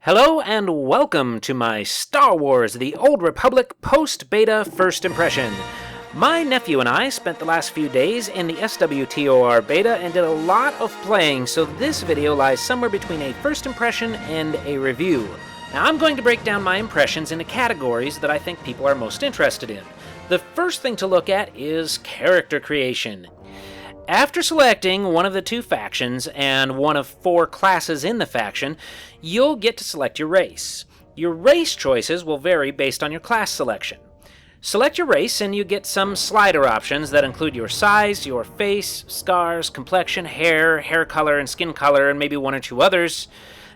Hello and welcome to my Star Wars The Old Republic post-beta first impression. My nephew and I spent the last few days in the SWTOR beta and did a lot of playing, so this video lies somewhere between a first impression and a review. Now I'm going to break down my impressions into categories that I think people are most interested in. The first thing to look at is character creation. After selecting one of the two factions and one of 4 classes in the faction, you'll get to select your race. Your race choices will vary based on your class selection. Select your race and you get some slider options that include your size, your face, scars, complexion, hair color, and skin color, and maybe one or two others.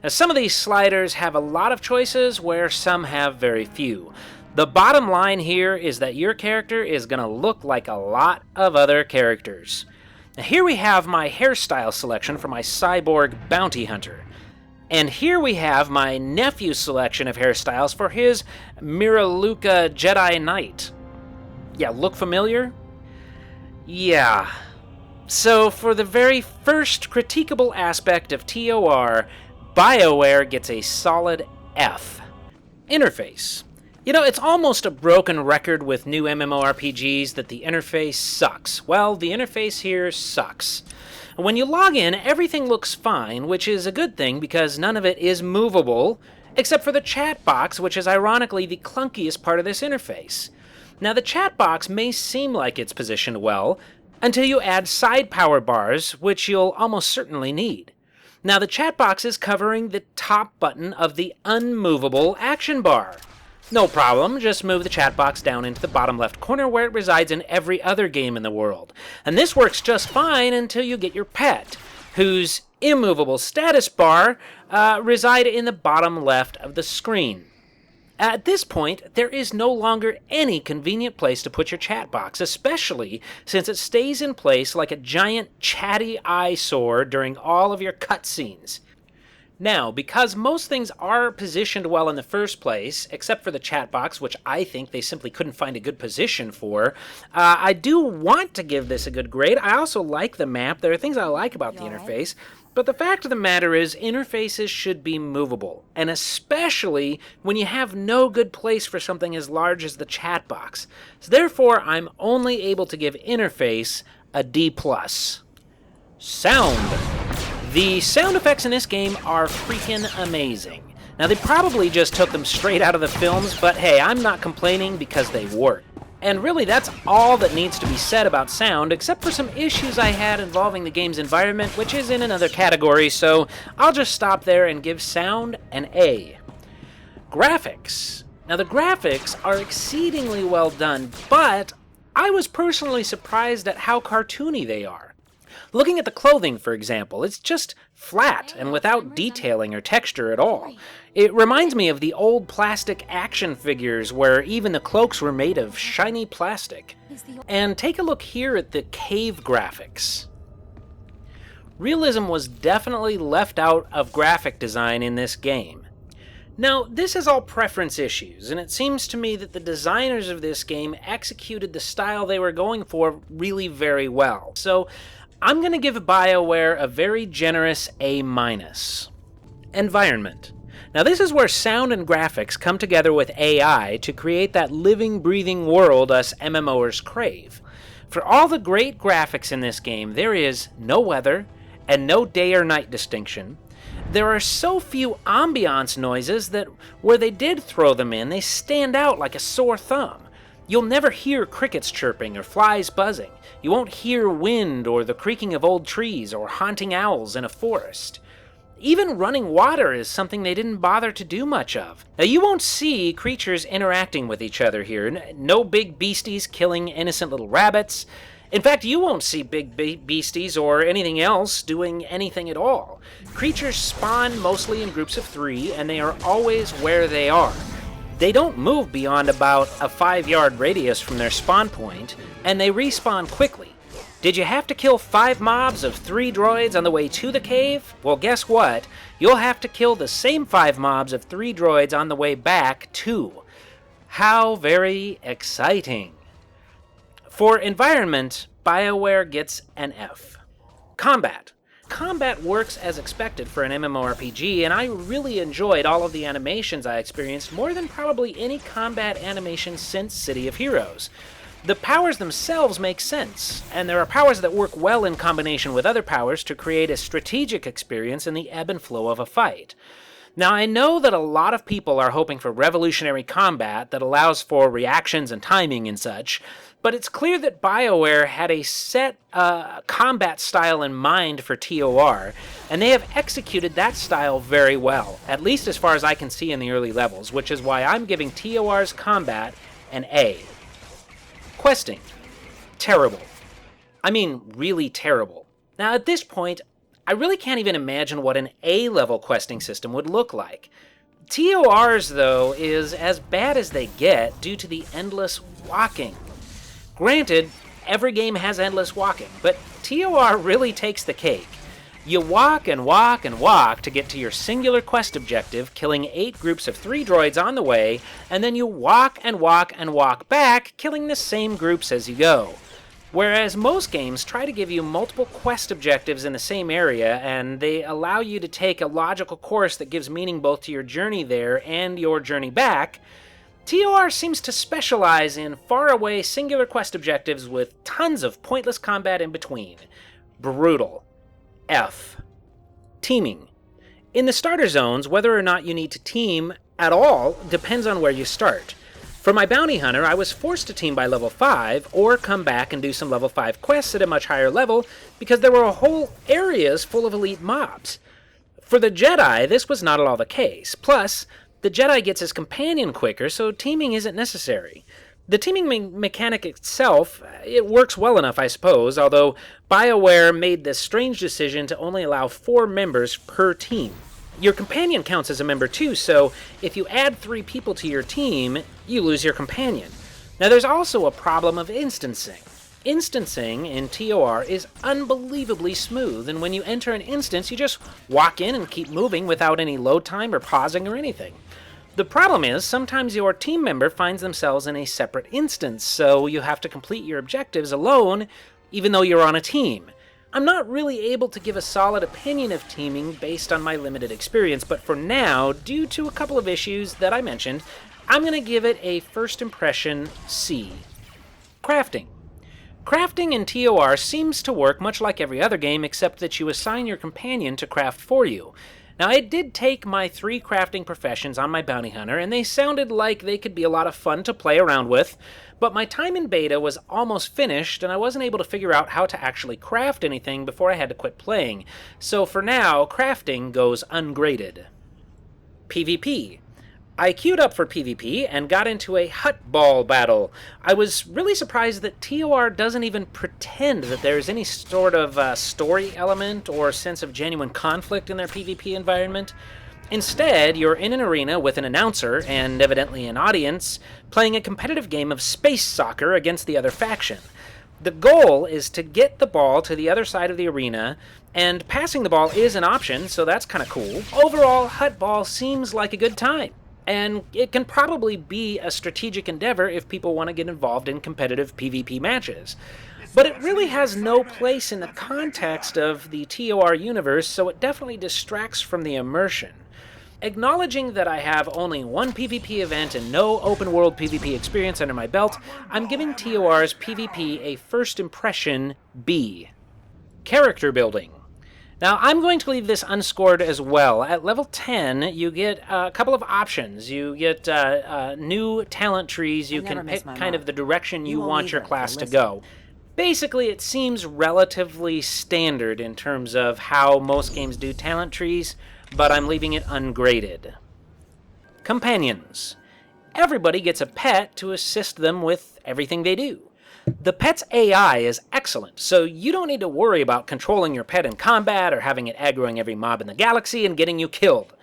Now, some of these sliders have a lot of choices where some have very few. The bottom line here is that your character is going to look like a lot of other characters. Now here we have my hairstyle selection for my cyborg bounty hunter. And here we have my nephew's selection of hairstyles for his Miraluka Jedi Knight. Yeah, look familiar? Yeah. So for the very first critiquable aspect of TOR, BioWare gets a solid F. Interface. You know, it's almost a broken record with new MMORPGs that the interface sucks. Well, the interface here sucks. When you log in, everything looks fine, which is a good thing because none of it is movable, except for the chat box, which is ironically the clunkiest part of this interface. Now, the chat box may seem like it's positioned well until you add side power bars, which you'll almost certainly need. Now, the chat box is covering the top button of the unmovable action bar. No problem, just move the chat box down into the bottom left corner where it resides in every other game in the world. And this works just fine until you get your pet, whose immovable status bar reside in the bottom left of the screen. At this point, there is no longer any convenient place to put your chat box, especially since it stays in place like a giant chatty eyesore during all of your cutscenes. Now, because most things are positioned well in the first place, except for the chat box, which I think they simply couldn't find a good position for, I do want to give this a good grade. I also like the map. There are things I like about the interface. But the fact of the matter is, interfaces should be movable, and especially when you have no good place for something as large as the chat box. So therefore, I'm only able to give interface a D+. Sound. The sound effects in this game are freaking amazing. Now, they probably just took them straight out of the films, but hey, I'm not complaining because they work. And really, that's all that needs to be said about sound, except for some issues I had involving the game's environment, which is in another category, so I'll just stop there and give sound an A. Graphics. Now, the graphics are exceedingly well done, but I was personally surprised at how cartoony they are. Looking at the clothing, for example, it's just flat and without detailing or texture at all. It reminds me of the old plastic action figures where even the cloaks were made of shiny plastic. And take a look here at the cave graphics. Realism was definitely left out of graphic design in this game. Now, this is all preference issues, and it seems to me that the designers of this game executed the style they were going for really very well. So, I'm going to give BioWare a very generous A-. Environment. Now this is where sound and graphics come together with AI to create that living, breathing world us MMOers crave. For all the great graphics in this game, there is no weather and no day or night distinction. There are so few ambiance noises that where they did throw them in, they stand out like a sore thumb. You'll never hear crickets chirping or flies buzzing. You won't hear wind or the creaking of old trees or haunting owls in a forest. Even running water is something they didn't bother to do much of. Now, you won't see creatures interacting with each other here. No big beasties killing innocent little rabbits. In fact, you won't see big beasties or anything else doing anything at all. Creatures spawn mostly in groups of 3, and they are always where they are. They don't move beyond about a 5-yard radius from their spawn point, and they respawn quickly. Did you have to kill 5 mobs of 3 droids on the way to the cave? Well, guess what? You'll have to kill the same 5 mobs of 3 droids on the way back, too. How very exciting. For environment, BioWare gets an F. Combat. combat works as expected for an MMORPG, and I really enjoyed all of the animations I experienced more than probably any combat animation since City of Heroes. The powers themselves make sense, and there are powers that work well in combination with other powers to create a strategic experience in the ebb and flow of a fight. Now, I know that a lot of people are hoping for revolutionary combat that allows for reactions and timing and such, but it's clear that BioWare had a set combat style in mind for TOR, and they have executed that style very well, at least as far as I can see in the early levels, which is why I'm giving TOR's combat an A. Questing. Terrible. I mean, really terrible. Now, at this point, I really can't even imagine what an A-level questing system would look like. TOR's, though, is as bad as they get due to the endless walking. Granted, every game has endless walking, but TOR really takes the cake. You walk and walk and walk to get to your singular quest objective, killing 8 groups of 3 droids on the way, and then you walk and walk and walk back, killing the same groups as you go. Whereas most games try to give you multiple quest objectives in the same area, and they allow you to take a logical course that gives meaning both to your journey there and your journey back, TOR seems to specialize in faraway singular quest objectives with tons of pointless combat in between. Brutal. F. Teaming. In the starter zones, whether or not you need to team at all depends on where you start. For my bounty hunter, I was forced to team by level 5, or come back and do some level 5 quests at a much higher level, because there were whole areas full of elite mobs. For the Jedi, this was not at all the case. Plus, the Jedi gets his companion quicker, so teaming isn't necessary. The teaming mechanic itself, it works well enough, I suppose, although BioWare made this strange decision to only allow 4 members per team. Your companion counts as a member too, so if you add 3 people to your team, you lose your companion. Now there's also a problem of instancing. Instancing in TOR is unbelievably smooth, and when you enter an instance, you just walk in and keep moving without any load time or pausing or anything. The problem is, sometimes your team member finds themselves in a separate instance, so you have to complete your objectives alone, even though you're on a team. I'm not really able to give a solid opinion of teaming based on my limited experience, but for now, due to a couple of issues that I mentioned, I'm going to give it a first impression C. Crafting. Crafting in TOR seems to work much like every other game, except that you assign your companion to craft for you. Now, I did take my 3 crafting professions on my bounty hunter, and they sounded like they could be a lot of fun to play around with, but my time in beta was almost finished, and I wasn't able to figure out how to actually craft anything before I had to quit playing. So for now, crafting goes ungraded. PvP. I queued up for PvP and got into a hut ball battle. I was really surprised that TOR doesn't even pretend that there's any sort of story element or sense of genuine conflict in their PvP environment. Instead, you're in an arena with an announcer, and evidently an audience, playing a competitive game of space soccer against the other faction. The goal is to get the ball to the other side of the arena, and passing the ball is an option, so that's kind of cool. Overall, hut ball seems like a good time. And it can probably be a strategic endeavor if people want to get involved in competitive PvP matches. But it really has no place in the context of the TOR universe, so it definitely distracts from the immersion. Acknowledging that I have only one PvP event and no open-world PvP experience under my belt, I'm giving TOR's PvP a first impression B. Character building. Now, I'm going to leave this unscored as well. At level 10, you get a couple of options. You get new talent trees. You can pick kind of the direction you want your class to go. Basically, it seems relatively standard in terms of how most games do talent trees, but I'm leaving it ungraded. Companions. Everybody gets a pet to assist them with everything they do. The pet's AI is excellent, so you don't need to worry about controlling your pet in combat or having it aggroing every mob in the galaxy and getting you killed.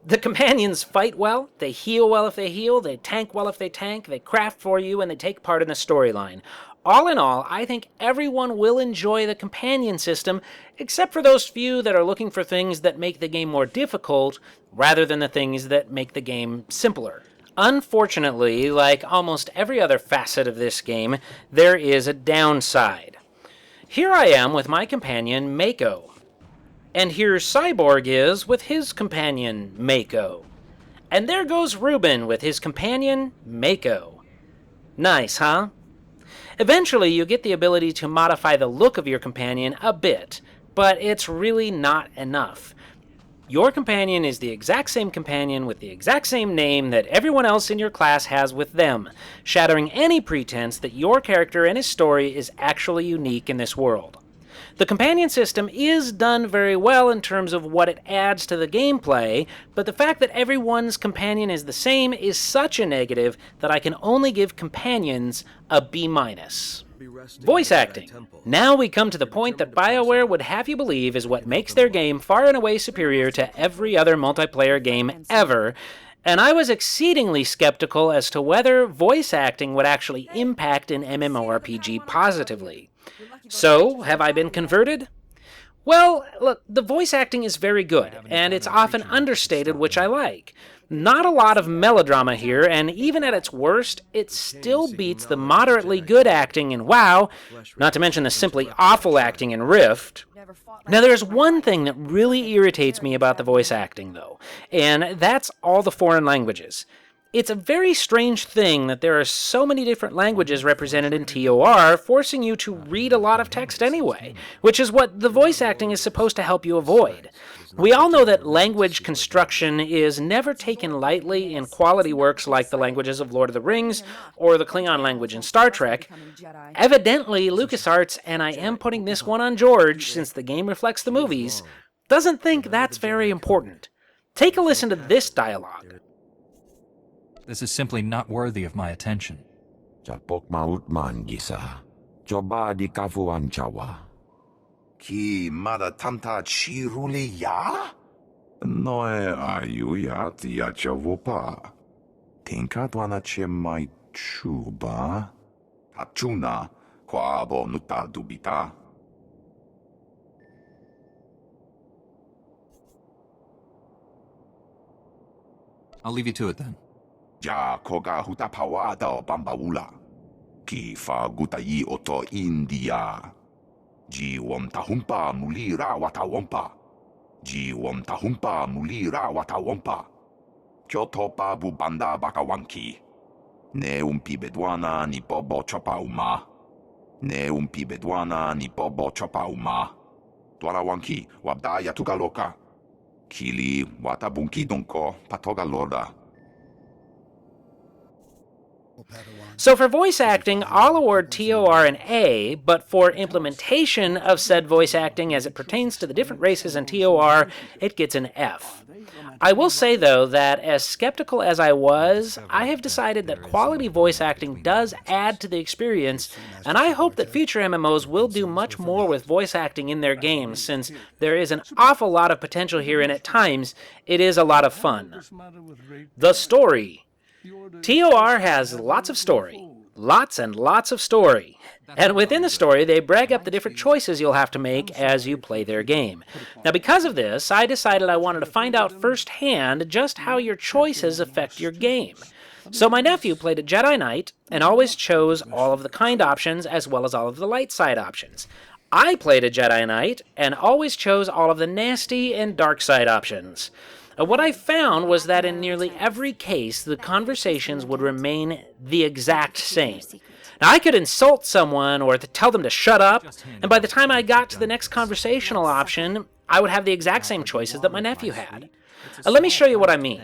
The companions fight well, they heal well if they heal, they tank well if they tank, they craft for you, and they take part in the storyline. All in all, I think everyone will enjoy the companion system, except for those few that are looking for things that make the game more difficult, rather than the things that make the game simpler. Unfortunately, like almost every other facet of this game, there is a downside. Here I am with my companion, Mako. And here Cyborg is with his companion, Mako. And there goes Ruben with his companion, Mako. Nice, huh? Eventually, you get the ability to modify the look of your companion a bit, but it's really not enough. Your companion is the exact same companion with the exact same name that everyone else in your class has with them, shattering any pretense that your character and his story is actually unique in this world. The companion system is done very well in terms of what it adds to the gameplay, but the fact that everyone's companion is the same is such a negative that I can only give companions a B-. Voice acting. Now we come to the point that BioWare would have you believe is what makes their game far and away superior to every other multiplayer game ever, and I was exceedingly skeptical as to whether voice acting would actually impact an MMORPG positively. So, have I been converted? Well, look, the voice acting is very good, and it's often understated, which I like. Not a lot of melodrama here, and even at its worst, it still beats the moderately good acting in WoW, not to mention the simply awful acting in Rift. Now, there's one thing that really irritates me about the voice acting, though, and that's all the foreign languages. It's a very strange thing that there are so many different languages represented in TOR, forcing you to read a lot of text anyway, which is what the voice acting is supposed to help you avoid. We all know that language construction is never taken lightly in quality works like the languages of Lord of the Rings or the Klingon language in Star Trek. Evidently, LucasArts, and I am putting this one on George since the game reflects the movies, doesn't think that's very important. Take a listen to this dialogue. This is simply not worthy of my attention. Japok maut man gisa. Coba di kafuan Jawa. Ki mada tamta chiruli ya? Noe ayu ya tia chavopa. Tinka dwana che mai chuba. Hachuna kwa abo nuta dubita. I'll leave you to it then. Ja koga huta pawada o bambaula. Ki fa gutai oto India. Ji wom tahumpa mulira wata wompa. Ji wom tahumpa mulira wata wompa. Kyotopa bubanda bakawanki. Ne umpi bedwana ni bobo chopa uma. Ne umpi bedwana ni bobo chopa uma. Dwana wanki wabdaya tugaloka. Kili wata bunki donko patoga lorda. So for voice acting, I'll award TOR an A, but for implementation of said voice acting as it pertains to the different races in TOR, it gets an F. I will say, though, that as skeptical as I was, I have decided that quality voice acting does add to the experience, and I hope that future MMOs will do much more with voice acting in their games, since there is an awful lot of potential here, and at times, it is a lot of fun. The story. TOR has lots of story. Lots and lots of story. And within the story, they brag up the different choices you'll have to make as you play their game. Now, because of this, I decided I wanted to find out firsthand just how your choices affect your game. So my nephew played a Jedi Knight and always chose all of the kind options as well as all of the light side options. I played a Jedi Knight and always chose all of the nasty and dark side options. What I found was that in nearly every case, the conversations would remain the exact same. Now, I could insult someone or tell them to shut up, and by the time I got to the next conversational option, I would have the exact same choices that my nephew had. Let me show you what I mean.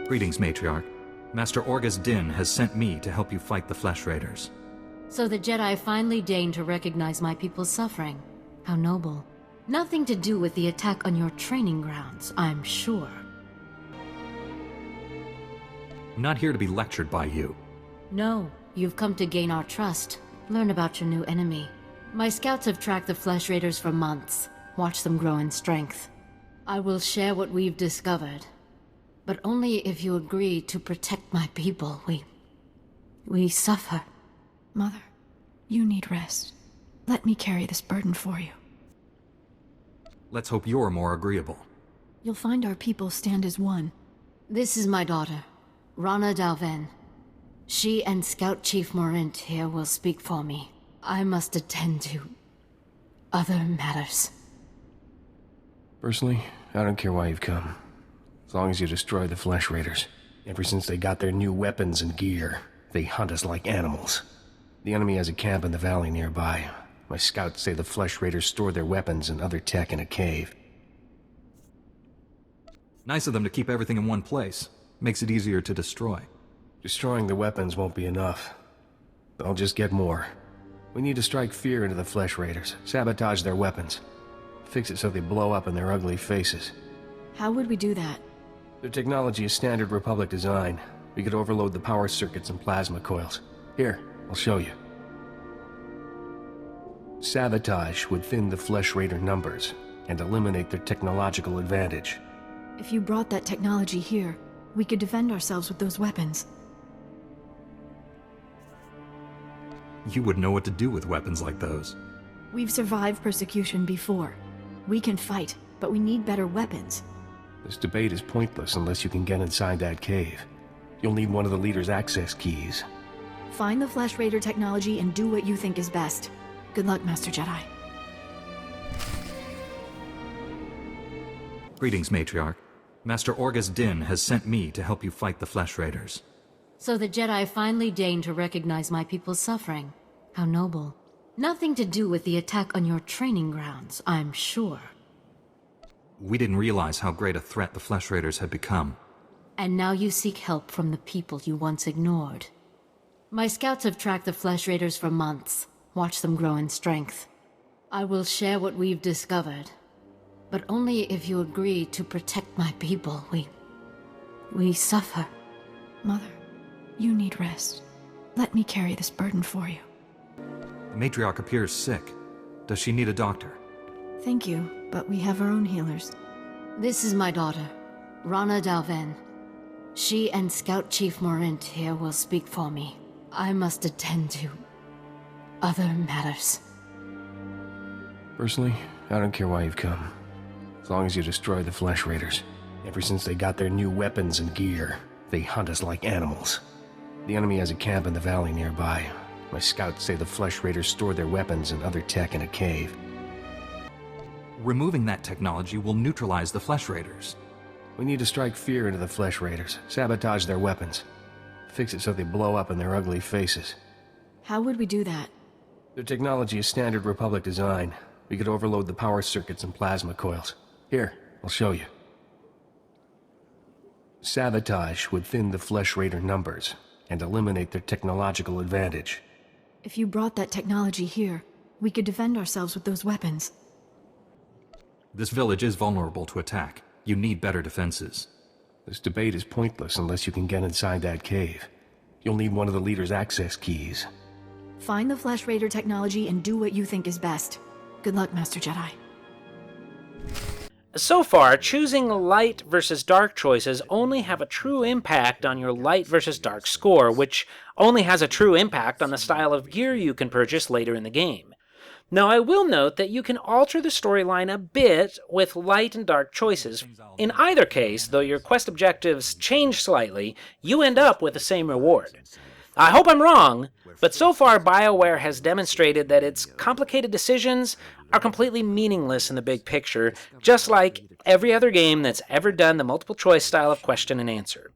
Greetings, Matriarch. Master Orgus Din has sent me to help you fight the Flesh Raiders. So the Jedi finally deigned to recognize my people's suffering. How noble. Nothing to do with the attack on your training grounds, I'm sure. I'm not here to be lectured by you. No, you've come to gain our trust. Learn about your new enemy. My scouts have tracked the Flesh Raiders for months. Watched them grow in strength. I will share what we've discovered. But only if you agree to protect my people. We suffer. Mother, you need rest. Let me carry this burden for you. Let's hope you're more agreeable. You'll find our people stand as one. This is my daughter, Rana Dalven. She and Scout Chief Morint here will speak for me. I must attend to other matters. Personally, I don't care why you've come. As long as you destroy the Flesh Raiders. Ever since they got their new weapons and gear, they hunt us like animals. The enemy has a camp in the valley nearby. My scouts say the Flesh Raiders store their weapons and other tech in a cave. Nice of them to keep everything in one place. Makes it easier to destroy. Destroying the weapons won't be enough. They'll just get more. We need to strike fear into the Flesh Raiders, sabotage their weapons. Fix it so they blow up in their ugly faces. How would we do that? Their technology is standard Republic design. We could overload the power circuits and plasma coils. Here, I'll show you. Sabotage would thin the Flesh Raider numbers and eliminate their technological advantage. If you brought that technology here, we could defend ourselves with those weapons. You would know what to do with weapons like those. We've survived persecution before. We can fight, but we need better weapons. This debate is pointless unless you can get inside that cave. You'll need one of the leader's access keys. Find the Flesh Raider technology and do what you think is best. Good luck, Master Jedi. Greetings, Matriarch. Master Orgus Din has sent me to help you fight the Flesh Raiders. So the Jedi finally deigned to recognize my people's suffering. How noble. Nothing to do with the attack on your training grounds, I'm sure. We didn't realize how great a threat the Flesh Raiders had become. And now you seek help from the people you once ignored. My scouts have tracked the Flesh Raiders for months, watched them grow in strength. I will share what we've discovered, but only if you agree to protect my people. We suffer. Mother, you need rest. Let me carry this burden for you. The Matriarch appears sick. Does she need a doctor? Thank you, but we have our own healers. This is my daughter, Rana Dalven. She and Scout Chief Morint here will speak for me. I must attend to other matters. Personally, I don't care why you've come. As long as you destroy the Flesh Raiders. Ever since they got their new weapons and gear, they hunt us like animals. The enemy has a camp in the valley nearby. My scouts say the Flesh Raiders store their weapons and other tech in a cave. Removing that technology will neutralize the Flesh Raiders. We need to strike fear into the Flesh Raiders, sabotage their weapons. Fix it so they blow up in their ugly faces. How would we do that? Their technology is standard Republic design. We could overload the power circuits and plasma coils. Here, I'll show you. Sabotage would thin the Flesh Raider numbers and eliminate their technological advantage. If you brought that technology here, we could defend ourselves with those weapons. This village is vulnerable to attack. You need better defenses. This debate is pointless unless you can get inside that cave. You'll need one of the leader's access keys. Find the Flesh Raider technology and do what you think is best. Good luck, Master Jedi. So far, choosing light versus dark choices only have a true impact on your light versus dark score, which only has a true impact on the style of gear you can purchase later in the game. Now, I will note that you can alter the storyline a bit with light and dark choices. In either case, though your quest objectives change slightly, you end up with the same reward. I hope I'm wrong, but so far BioWare has demonstrated that its complicated decisions are completely meaningless in the big picture, just like every other game that's ever done the multiple choice style of question and answer.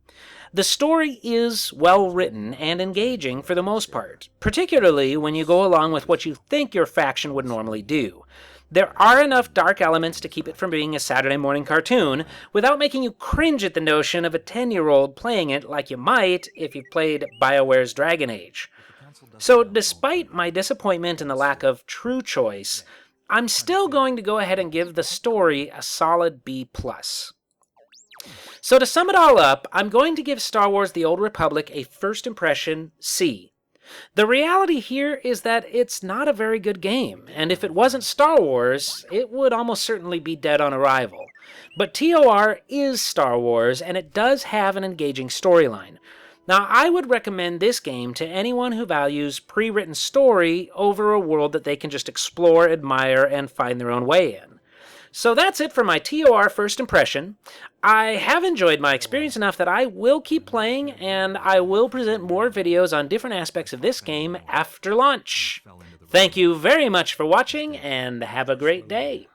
The story is well written and engaging for the most part, particularly when you go along with what you think your faction would normally do. There are enough dark elements to keep it from being a Saturday morning cartoon without making you cringe at the notion of a 10-year-old playing it like you might if you played BioWare's Dragon Age. So despite my disappointment in the lack of true choice, I'm still going to go ahead and give the story a solid B+. So to sum it all up, I'm going to give Star Wars The Old Republic a first impression C. The reality here is that it's not a very good game, and if it wasn't Star Wars, it would almost certainly be dead on arrival. But TOR is Star Wars, and it does have an engaging storyline. Now, I would recommend this game to anyone who values pre-written story over a world that they can just explore, admire, and find their own way in. So that's it for my TOR first impression. I have enjoyed my experience enough that I will keep playing, and I will present more videos on different aspects of this game after launch. Thank you very much for watching, and have a great day.